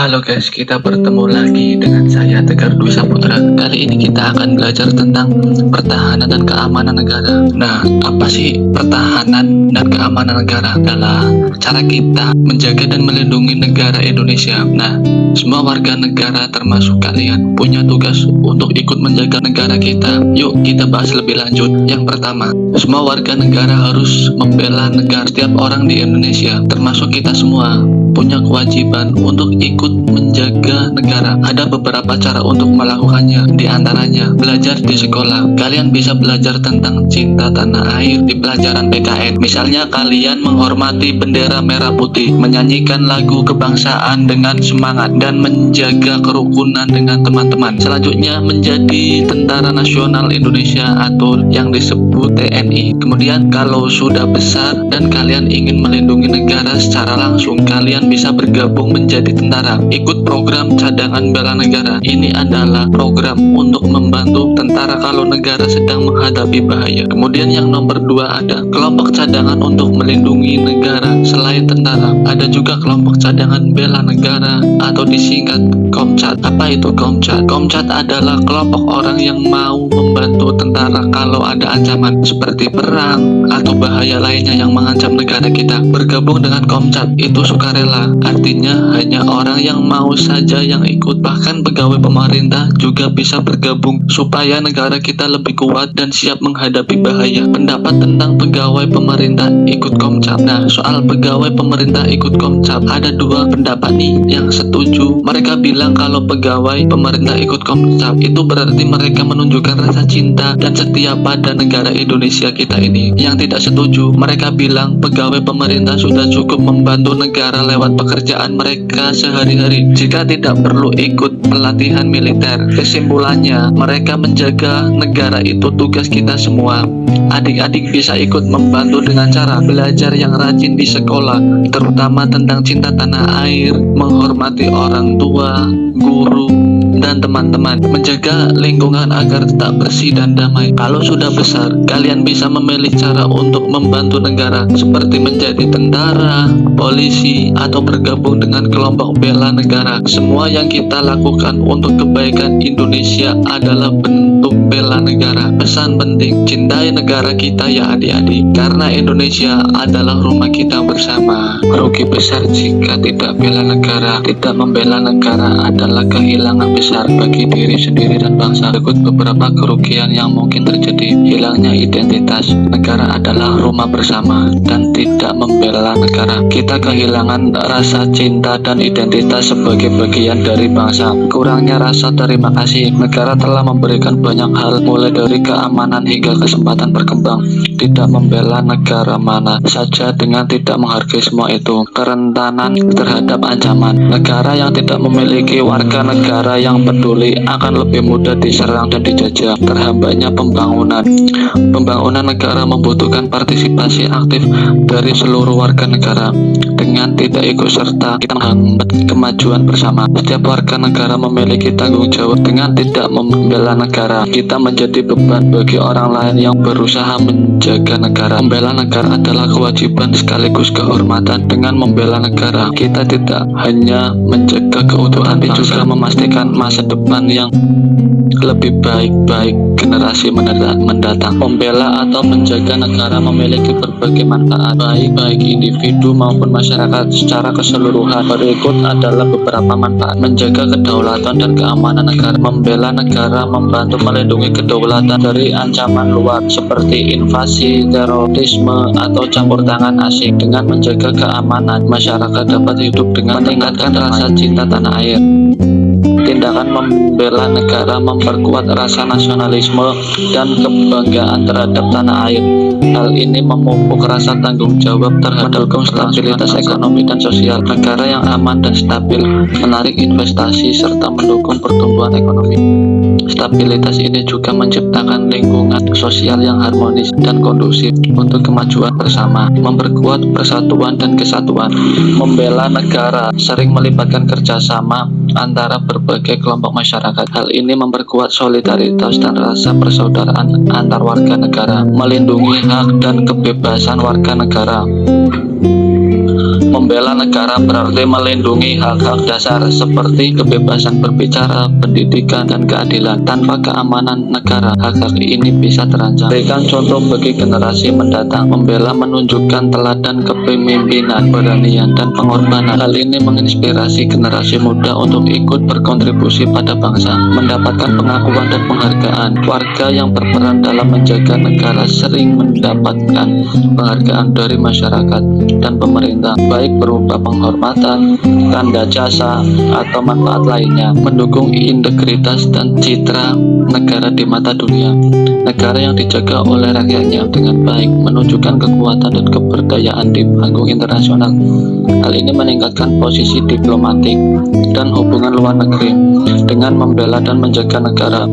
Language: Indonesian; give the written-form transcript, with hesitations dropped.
Halo guys, kita bertemu lagi dengan saya Tegar Dwi Saputra. Kali ini kita akan belajar tentang pertahanan dan keamanan negara. Nah, apa sih pertahanan dan keamanan negara? Adalah cara kita menjaga dan melindungi negara Indonesia. Nah, semua warga negara termasuk kalian punya tugas untuk ikut menjaga negara kita. Yuk kita bahas lebih lanjut. Yang pertama, semua warga negara harus membela negara. Setiap orang di Indonesia, termasuk kita semua, punya kewajiban untuk ikut menjaga negara. Ada beberapa cara untuk melakukannya. Di antaranya, belajar di sekolah. Kalian bisa belajar tentang cinta tanah air di pelajaran PKN. Misalnya kalian menghormati bendera merah putih, menyanyikan lagu kebangsaan dengan semangat, dan menjaga kerukunan dengan teman-teman. Selanjutnya, menjadi tentara nasional Indonesia atau yang disebut TNI. Kemudian, kalau sudah besar dan kalian ingin melindungi negara secara langsung, kalian bisa bergabung menjadi tentara. Ikut program cadangan bela negara. Ini adalah program untuk membantu tentara kalau negara sedang menghadapi bahaya. Kemudian yang nomor 2 ada kelompok cadangan untuk melindungi negara. Selain tentara, ada juga kelompok cadangan bela negara atau disingkat Komcat. Apa itu Komcat? Komcat adalah kelompok orang yang mau membantu tentara kalau ada ancaman seperti perang atau bahaya lainnya yang mengancam negara kita. Bergabung dengan Komcat itu sukarela, artinya hanya orang yang mau saja yang ikut. Bahkan pegawai pemerintah juga bisa bergabung supaya negara kita lebih kuat dan siap menghadapi bahaya. Pendapat tentang pegawai pemerintah ikut Komcat. Nah, soal pegawai pemerintah ikut Komcat, ada 2 pendapat nih. Yang setuju, mereka bilang kalau pegawai pemerintah ikut Komcat itu berarti mereka menunjukkan rasa cinta dan setia pada negara Indonesia kita ini. Yang tidak setuju, mereka bilang pegawai pemerintah sudah cukup membantu negara lewat pekerjaan mereka sehari-hari jika tidak perlu ikut pelatihan militer. Kesimpulannya, mereka menjaga negara itu tugas kita semua. Adik-adik bisa ikut membantu dengan cara belajar yang rajin di sekolah, terutama tentang cinta tanah air, menghormati orang tua, guru, dan teman-teman, menjaga lingkungan agar tetap bersih dan damai. Kalau sudah besar, kalian bisa memilih cara untuk membantu negara seperti menjadi tentara, polisi, atau bergabung dengan kelompok bela negara. Semua yang kita lakukan untuk kebaikan Indonesia adalah bentuk bela negara. Pesan penting, cintai negara kita ya adik-adik, karena Indonesia adalah rumah kita bersama. Rugi besar jika tidak bela negara. Tidak membela negara adalah kehilangan besar bagi diri sendiri dan bangsa. Berikut beberapa kerugian yang mungkin terjadi. Hilangnya identitas. Negara adalah rumah bersama dan tidak membela negara, kita kehilangan rasa cinta dan identitas sebagai bagian dari bangsa. Kurangnya rasa terima kasih. Negara telah memberikan banyak hal, mulai dari keamanan hingga kesempatan berkembang. Tidak membela negara mana saja dengan tidak menghargai semua itu. Kerentanan terhadap ancaman. Negara yang tidak memiliki warga negara yang peduli akan lebih mudah diserang dan dijajah. Terhambatnya pembangunan. Pembangunan negara membutuhkan partisipasi aktif dari seluruh warga negara. Dengan tidak ikut serta, kita menghambat kemajuan bersama. Setiap warga negara memiliki tanggung jawab. Dengan tidak membela negara, kita menjadi beban bagi orang lain yang berusaha menjaga negara. Membela negara adalah kewajiban sekaligus kehormatan. Dengan membela negara, kita tidak hanya menjaga keutuhan, tapi juga memastikan masa depan yang lebih baik generasi mendatang. Membela atau menjaga negara memiliki berbagai manfaat baik bagi individu maupun masyarakat secara keseluruhan. Berikut adalah beberapa manfaat. Menjaga kedaulatan dan keamanan negara. Membela negara membantu melindungi kedaulatan dari ancaman luar seperti invasi, terorisme, atau campur tangan asing. Dengan menjaga keamanan, masyarakat dapat hidup dengan meningkatkan rasa cinta tanah air. Tindakan membela negara memperkuat rasa nasionalisme dan kebanggaan terhadap tanah air. Hal ini memupuk rasa tanggung jawab terhadap stabilitas ekonomi dan sosial. Negara yang aman dan stabil menarik investasi serta mendukung pertumbuhan ekonomi. Stabilitas ini juga menciptakan lingkungan sosial yang harmonis dan kondusif untuk kemajuan bersama. Memperkuat persatuan dan kesatuan. Membela negara sering melibatkan kerjasama antara berbagai kelompok masyarakat. Hal ini memperkuat solidaritas dan rasa persaudaraan antar warga negara, melindungi hak dan kebebasan warga negara. Membela negara berarti melindungi hak-hak dasar seperti kebebasan berbicara, pendidikan, dan keadilan. Tanpa keamanan negara, hak-hak ini bisa terancam. Berikan contoh bagi generasi mendatang. Membela menunjukkan teladan kepemimpinan, keberanian, dan pengorbanan. Hal ini menginspirasi generasi muda untuk ikut berkontribusi pada bangsa, mendapatkan pengakuan dan penghargaan. Warga yang berperan dalam menjaga negara sering mendapatkan penghargaan dari masyarakat dan pemerintah, baik berupa penghormatan, tanda jasa, atau manfaat lainnya. Mendukung integritas dan citra negara di mata dunia. Negara yang dijaga oleh rakyatnya dengan baik menunjukkan kekuatan dan keberdayaan di panggung internasional. Hal ini meningkatkan posisi diplomatik dan hubungan luar negeri dengan membela dan menjaga negara.